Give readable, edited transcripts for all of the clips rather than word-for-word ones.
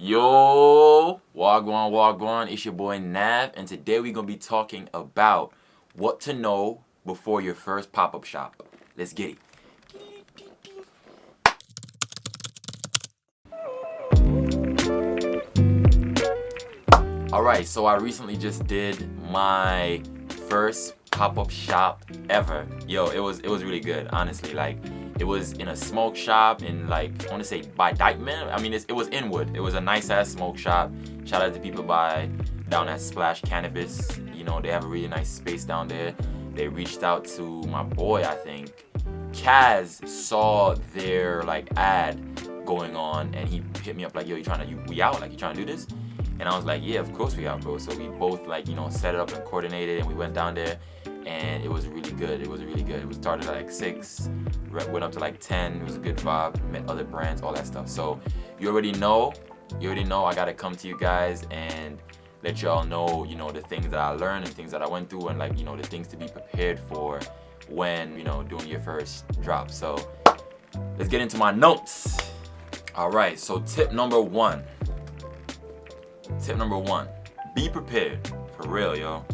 Yo, Wagwan, Wagwan, it's your boy Nav, and today we're gonna be talking about what to know before your first pop-up shop. Let's get it. Alright, so I recently just did my first pop-up shop ever. Yo, it was really good, honestly. Like, it was in a smoke shop in, like, I want to say by Dykeman. I mean, it was Inwood. It was a nice ass smoke shop. Shout out to people down at Splash Cannabis. You know, they have a really nice space down there. They reached out to my boy, I think. Kaz saw their like ad going on, and he hit me up like, yo, we out? Like, you trying to do this? And I was like, yeah, of course we out, bro. So we both set it up and coordinated, and we went down there, and it was really good. It started at like 6, went up to like 10. It was a good vibe. Met other brands, all that stuff. So you already know. I gotta come to you guys and let y'all know, the things that I learned and things that I went through, and the things to be prepared for when doing your first drop. So let's get into my notes. All right. So tip number one. Be prepared. For real, yo.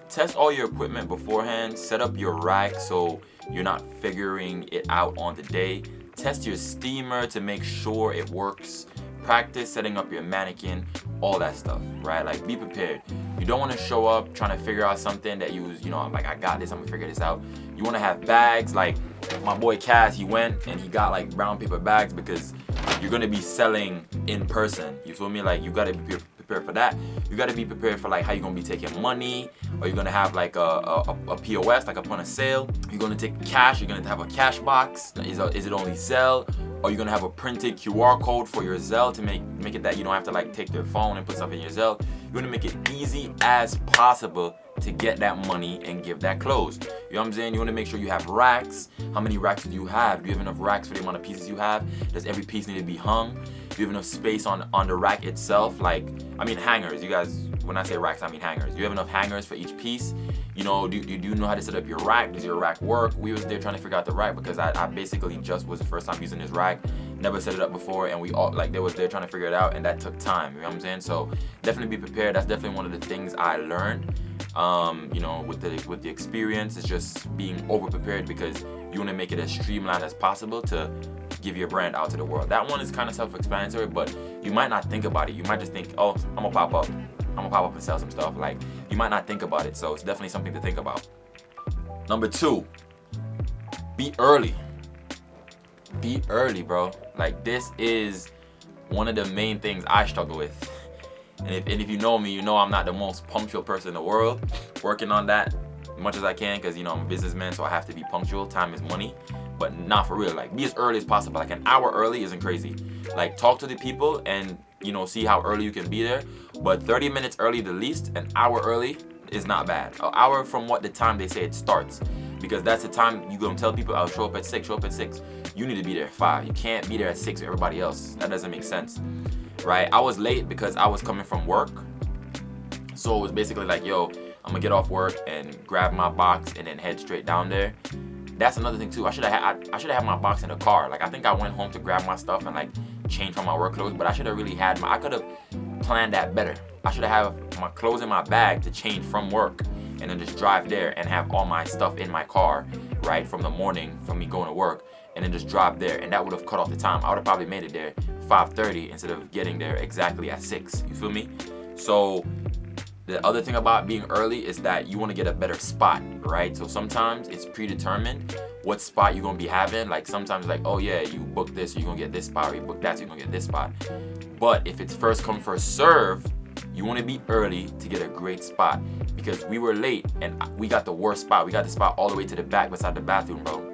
Test all your equipment beforehand. Set up your rack so you're not figuring it out on the day. Test your steamer to make sure it works. Practice setting up your mannequin, all that stuff, right? Like, be prepared. You don't want to show up trying to figure out something that I'm like, I got this, I'm gonna figure this out. You want to have bags. Like my boy Cass, he went and he got like brown paper bags because you're gonna be selling in person. You feel me? Like, you gotta be prepared for that. You gotta be prepared for like how you're gonna be taking money. Or you're gonna have like a POS, like a point of sale. You're gonna take cash. You're gonna have a cash box. Is it only Zelle? Or you're gonna have a printed QR code for your Zelle to make it that you don't have to like take your phone and put stuff in your Zelle. You're gonna make it easy as possible to get that money and give that close. You know what I'm saying? You wanna make sure you have racks. How many racks do you have? Do you have enough racks for the amount of pieces you have? Does every piece need to be hung? Do you have enough space on the rack itself? Hangers. You guys, when I say racks, I mean hangers. Do you have enough hangers for each piece? Do you know how to set up your rack? Does your rack work? We was there trying to figure out the rack because I basically just was the first time using this rack. Never set it up before, and we all they was there trying to figure it out, and that took time. You know what I'm saying? So definitely be prepared. That's definitely one of the things I learned. With the experience, it's just being over prepared because you want to make it as streamlined as possible to give your brand out to the world. That one is kind of self-explanatory, but you might not think about it. You might just think, oh, I'm gonna pop up and sell some stuff. Like, you might not think about it. So it's definitely something to think about. Number 2, be early. Be early, bro. Like, this is one of the main things I struggle with. And if you know me, you know I'm not the most punctual person in the world. Working on that as much as I can because, I'm a businessman, so I have to be punctual. Time is money. But not for real. Like, be as early as possible. Like, an hour early isn't crazy. Like, talk to the people and, see how early you can be there. But 30 minutes early the least, an hour early is not bad. An hour from the time they say it starts. Because that's the time you're going to tell people, I'll show up at 6. You need to be there at 5. You can't be there at 6 with everybody else. That doesn't make sense. Right? I was late because I was coming from work. So it was basically like, yo, I'm going to get off work and grab my box and then head straight down there. That's another thing too. I should have had my box in the car. Like, I think I went home to grab my stuff and like change from my work clothes, but I should have really had I could have planned that better. I should have had my clothes in my bag to change from work and then just drive there and have all my stuff in my car, right, from the morning from me going to work, and then just drive there, and that would have cut off the time. I would have probably made it there 5:30 instead of getting there exactly at 6. You feel me? So the other thing about being early is that you want to get a better spot, right? So sometimes it's predetermined what spot you're going to be having. Like, sometimes like, oh yeah, you book this, so you're going to get this spot, or you book that, so you're going to get this spot. But if it's first come, first serve, you want to be early to get a great spot. Because we were late and we got the worst spot. We got the spot all the way to the back beside the bathroom, bro.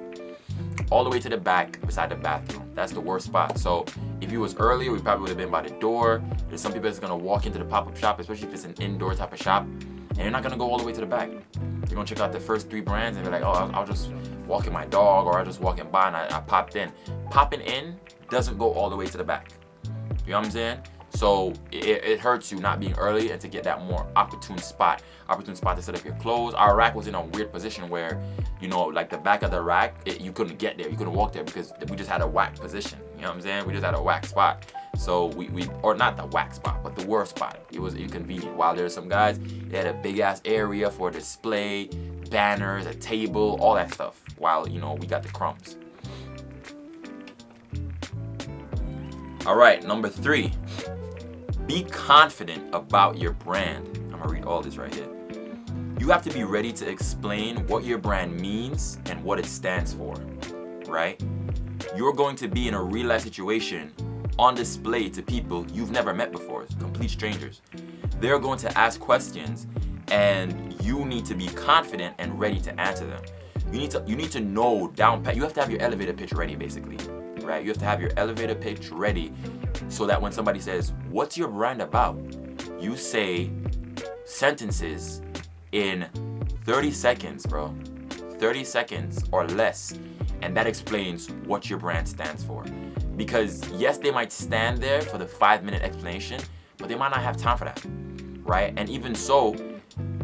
All the way to the back beside the bathroom. That's the worst spot. So if you was earlier, we probably would have been by the door. There's some people that's gonna walk into the pop-up shop, especially if it's an indoor type of shop, and you're not gonna go all the way to the back. You're gonna check out the first 3 brands and be like, oh, I'll just walk in my dog, or I'll just walk in by and I popped in. Popping in doesn't go all the way to the back. You know what I'm saying? So it hurts you not being early and to get that more opportune spot to set up your clothes. Our rack was in a weird position where, like the back of the rack, you couldn't get there. You couldn't walk there because we just had a whack position. You know what I'm saying? We just had a whack spot. So we or not the whack spot, but the worst spot. It was inconvenient. While there's some guys, they had a big ass area for display, banners, a table, all that stuff. While we got the crumbs. All right, number 3. Be confident about your brand. I'm gonna read all this right here. You have to be ready to explain what your brand means and what it stands for, right? You're going to be in a real life situation on display to people you've never met before, complete strangers. They're going to ask questions and you need to be confident and ready to answer them. You need to know down pat. You have to have your elevator pitch ready, basically, right? You have to have your elevator pitch ready so that when somebody says, "What's your brand about?" you say sentences in 30 seconds, bro. 30 seconds or less. And that explains what your brand stands for. Because yes, they might stand there for the 5-minute explanation, but they might not have time for that, right? And even so,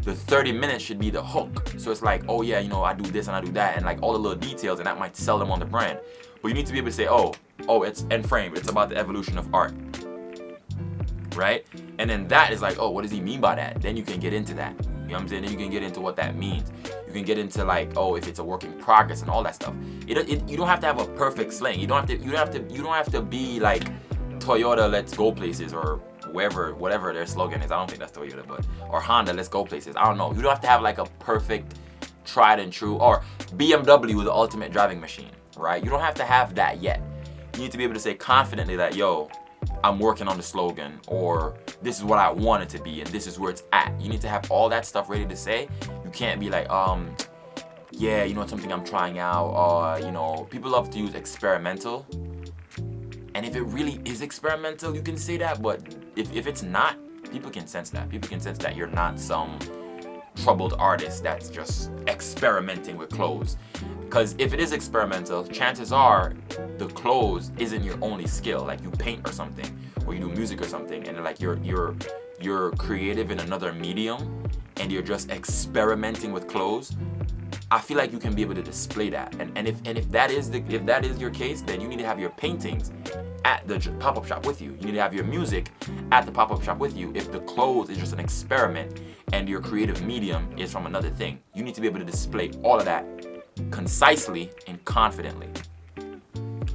the 30 minutes should be the hook. So it's like, oh yeah, I do this and I do that, and like all the little details, and that might sell them on the brand. But you need to be able to say, oh, it's end frame. It's about the evolution of art, right? And then that is like, oh, what does he mean by that? Then you can get into that. You know what I'm saying? Then you can get into what that means. You can get into like, oh, if it's a work in progress and all that stuff. You don't have to have a perfect slang. You don't have to be like Toyota, let's go places, or whatever their slogan is. I don't think that's Toyota, or Honda, let's go places. I don't know. You don't have to have like a perfect tried and true, or BMW, the ultimate driving machine, right? You don't have to have that yet. You need to be able to say confidently that, yo, I'm working on the slogan, or this is what I want it to be, and this is where it's at. You need to have all that stuff ready to say. You can't be like, yeah, it's something I'm trying out. People love to use experimental. And if it really is experimental, you can say that. But if it's not, people can sense that. People can sense that you're not some troubled artist that's just experimenting with clothes. Because if it is experimental, chances are the clothes isn't your only skill. Like you paint or something, or you do music or something, and like you're creative in another medium, and you're just experimenting with clothes. I feel like you can be able to display that. And if that is your case, then you need to have your paintings at the pop-up shop with you. You need to have your music at the pop-up shop with you. If the clothes is just an experiment and your creative medium is from another thing, you need to be able to display all of that concisely and confidently.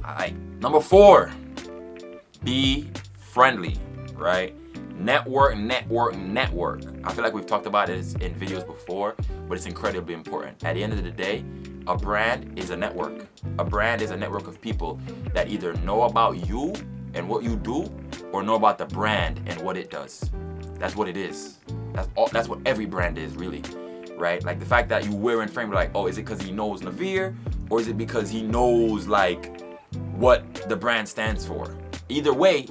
Alright. Number 4, be friendly, right? Network. I feel like we've talked about it in videos before, but it's incredibly important. At the end of the day, a brand is a network. A brand is a network of people that either know about you and what you do, or know about the brand and what it does. That's what it is. That's what every brand is, really, right? Like the fact that you wear in frame, like, oh, is it because he knows Navir, or is it because he knows like what the brand stands for? Either way,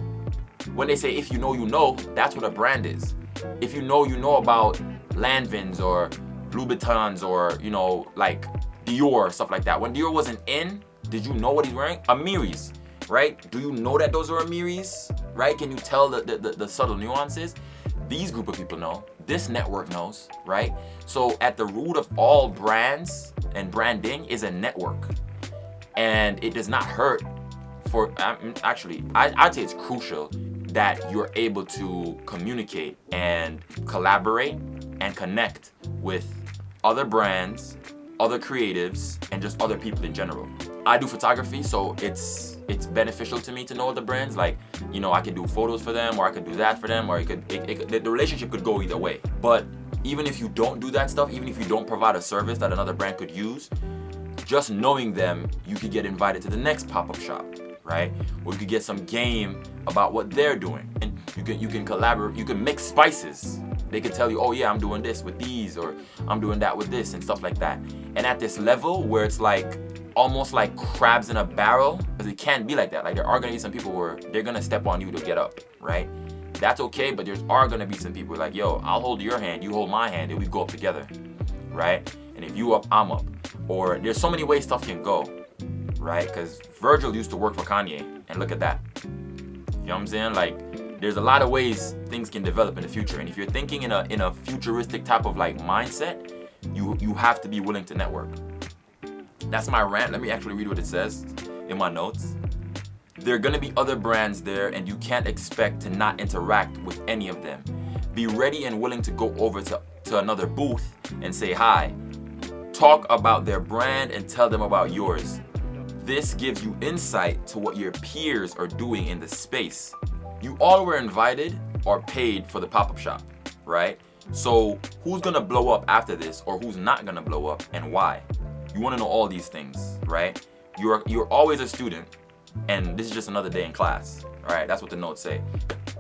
when they say if you know, that's what a brand is. If you know about Lanvins or Louboutins or like Dior, stuff like that. When Dior wasn't in, did you know what he's wearing? Amiris, right? Do you know that those are Amiris, right? Can you tell the subtle nuances? These group of people know. This network knows, right? So at the root of all brands and branding is a network, and it does not hurt for actually I'd say it's crucial that you're able to communicate and collaborate and connect with other brands, other creatives, and just other people in general. I do photography, so it's beneficial to me to know the brands. Like, I could do photos for them, or I could do that for them, or the relationship could go either way. But even if you don't do that stuff, even if you don't provide a service that another brand could use, just knowing them, you could get invited to the next pop-up shop, right? Or you could get some game about what they're doing, and you can collaborate. You can mix spices. They can tell you, oh yeah, I'm doing this with these, or I'm doing that with this, and stuff like that. And at this level where it's like almost like crabs in a barrel, because it can't be like that. Like there are gonna be some people where they're gonna step on you to get up, right? That's okay, but there are gonna be some people like, yo, I'll hold your hand, you hold my hand, and we go up together, right? And if you up, I'm up. Or there's so many ways stuff can go, right? Because Virgil used to work for Kanye, and look at that. You know what I'm saying? Like, there's a lot of ways things can develop in the future, and if you're thinking in a futuristic type of like mindset, you have to be willing to network. That's my rant. Let me actually read what it says in my notes. There are gonna be other brands there, and you can't expect to not interact with any of them. Be ready and willing to go over to another booth and say hi. Talk about their brand and tell them about yours. This gives you insight to what your peers are doing in the space. You all were invited or paid for the pop-up shop, right? So who's gonna blow up after this, or who's not gonna blow up, and why? You wanna know all these things, right? You're always a student, and this is just another day in class, all right? That's what the notes say.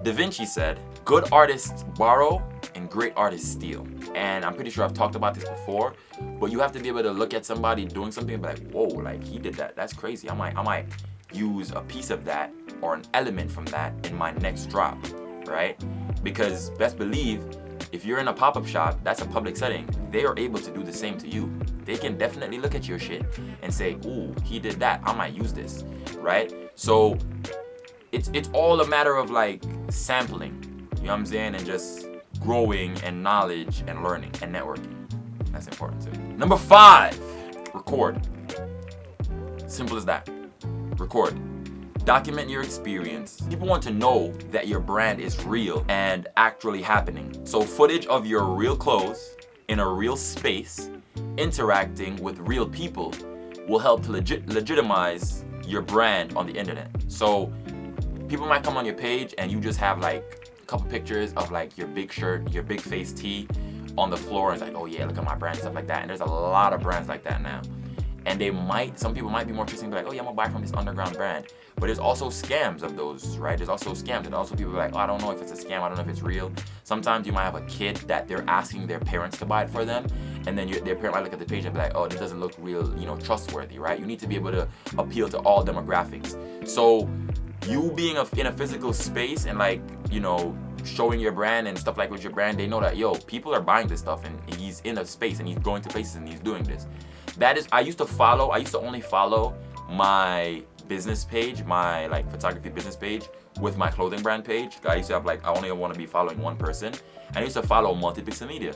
Da Vinci said, good artists borrow and great artists steal. And I'm pretty sure I've talked about this before, but you have to be able to look at somebody doing something and be like, whoa, like he did that, that's crazy. I might use a piece of that or an element from that in my next drop, right? Because best believe, if you're in a pop-up shop, that's a public setting, they are able to do the same to you. They can definitely look at your shit and say, ooh, he did that, I might use this, right? So it's all a matter of like sampling, you know what I'm saying? And just growing and knowledge and learning and networking. That's important too. Number 5, record. Simple as that. Record. Document your experience. People want to know that your brand is real and actually happening. So footage of your real clothes in a real space, interacting with real people, will help to legitimize your brand on the internet. So people might come on your page and you just have like a couple pictures of like your big shirt, your big face tee on the floor, and it's like, oh yeah, look at my brand, stuff like that. And there's a lot of brands like that now. And some people might be more interesting, be like, oh yeah, I'm gonna buy from this underground brand. But there's also scams of those, right? There's also scams. And also people are like, oh, I don't know if it's a scam, I don't know if it's real. Sometimes you might have a kid that they're asking their parents to buy it for them, and then their parent might look at the page and be like, oh, this doesn't look real, trustworthy, right? You need to be able to appeal to all demographics. So you being in a physical space and like, showing your brand and stuff like with your brand, they know that, yo, people are buying this stuff and he's in a space and he's going to places and he's doing this. I used to only follow my business page, my like photography business page with my clothing brand page. I used to have I only want to be following one person, and I used to follow multi-pixel media.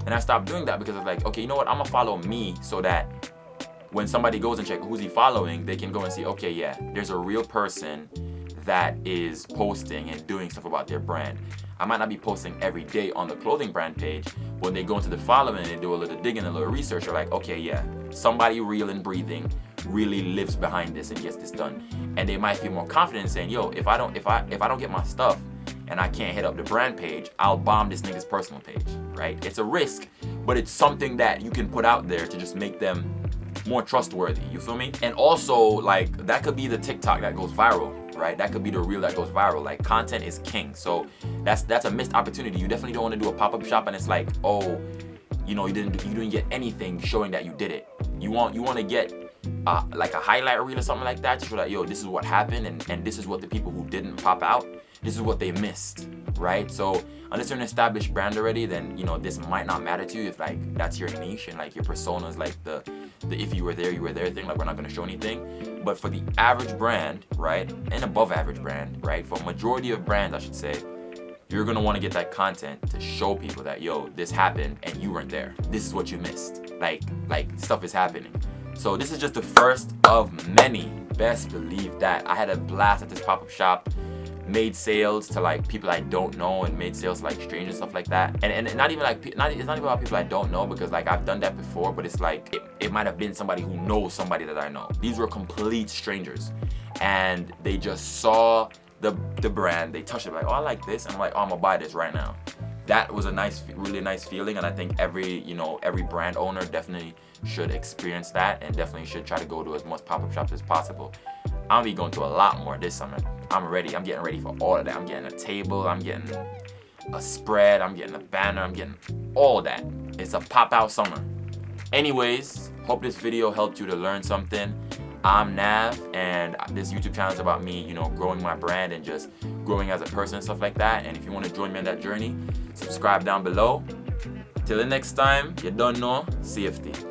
And I stopped doing that because I was like, okay, you know what, I'm gonna follow me so that when somebody goes and check who's he following, they can go and see, okay, yeah, there's a real person that is posting and doing stuff about their brand. I might not be posting every day on the clothing brand page, but when they go into the following and they do a little digging, a little research, they're like, okay, yeah, somebody real and breathing really lives behind this and gets this done. And they might feel more confident in saying, yo, if I don't get my stuff and I can't hit up the brand page, I'll bomb this nigga's personal page, right? It's a risk, but it's something that you can put out there to just make them more trustworthy, you feel me? And also, like, that could be the TikTok that goes viral, right? That could be the reel that goes viral. Like, content is king. So that's a missed opportunity. You definitely don't want to do a pop-up shop and it's like, oh, you didn't get anything showing that you did it. You want to get like a highlight reel or something like that to show that, yo, this is what happened and this is what the people who didn't pop out, this is what they missed, right? So unless you're an established brand already, then this might not matter to you if like that's your niche and like your persona is like the if you were there thing. Like, we're not going to show anything. But for the average brand, right, and above average brand, right, for a majority of brands, I should say, you're going to want to get that content to show people that, yo, this happened and you weren't there. This is what you missed. Like stuff is happening. So this is just the first of many. Best believe that. I had a blast at this pop-up shop. Made sales to like people I don't know, and made sales to like strangers and stuff like that. And not even like it's not even about people I don't know, because like I've done that before, but it's like it might have been somebody who knows somebody that I know. These were complete strangers, and they just saw the brand, they touched it, like, oh, I like this, and I'm like, oh, I'm gonna buy this right now. That was a really nice feeling, and I think every brand owner definitely should experience that, and definitely should try to go to as much pop-up shops as possible. I'm gonna be going to a lot more this summer. I'm getting ready for all of that. I'm getting a table, I'm getting a spread, I'm getting a banner, I'm getting all that. It's a pop-out summer. Anyways, hope this video helped you to learn something. I'm Nav, and this YouTube channel is about me, growing my brand and just growing as a person and stuff like that. And if you want to join me on that journey, subscribe down below. Till the next time, you don't know, CFT.